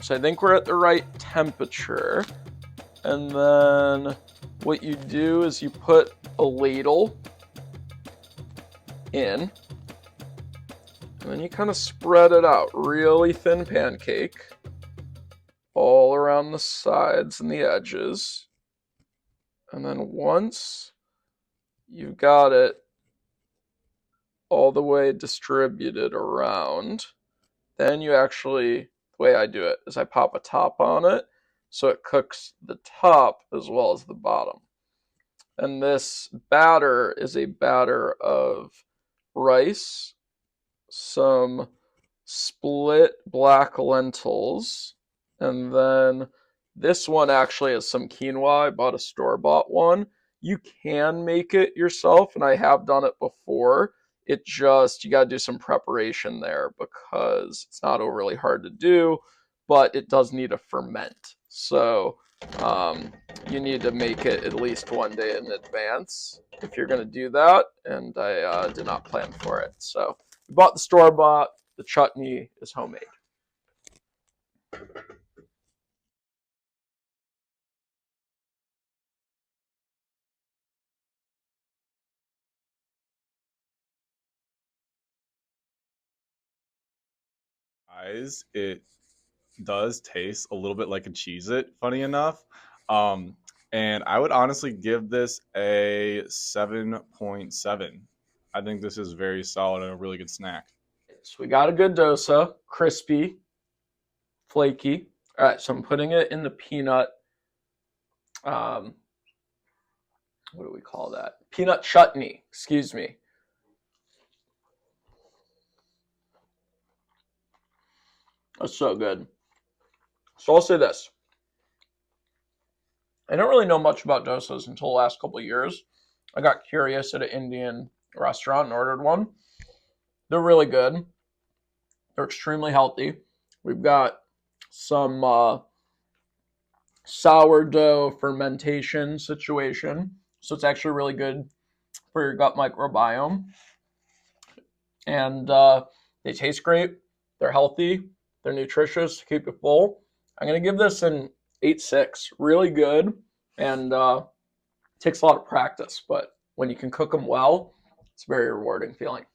So I think we're at the right temperature. And then what you do is you put a ladle in, and then you kind of spread it out, really thin pancake, all around the sides and the edges. And then once you've got it all the way distributed around, then you actually, the way I do it is I pop a top on it so it cooks the top as well as the bottom. And this batter is a batter of rice, some split black lentils, and then this one actually has some quinoa. I bought a store-bought one. You can make it yourself, and I have done it before. You got to do some preparation there because it's not overly hard to do, but it does need to ferment. So you need to make it at least one day in advance if you're going to do that, and I did not plan for it. So we bought the store-bought. The chutney is homemade. It does taste a little bit like a Cheez-It, funny enough. Um, and I would honestly give this a 7.7. I think this is very solid and a really good snack. So we got a good dosa, crispy, flaky. All right, so I'm putting it in the peanut. Um, what do we call that? Peanut chutney. Excuse me. That's so good. So I'll say this: I don't really know much about dosas until the last couple of years. I got curious at an Indian restaurant and ordered one. They're really good. They're extremely healthy. We've got some sourdough fermentation situation, so it's actually really good for your gut microbiome. And they taste great. They're healthy. They're nutritious. Keep you full. I'm gonna give this an 8.6. Really good, and it takes a lot of practice, but when you can cook them well, it's a very rewarding feeling.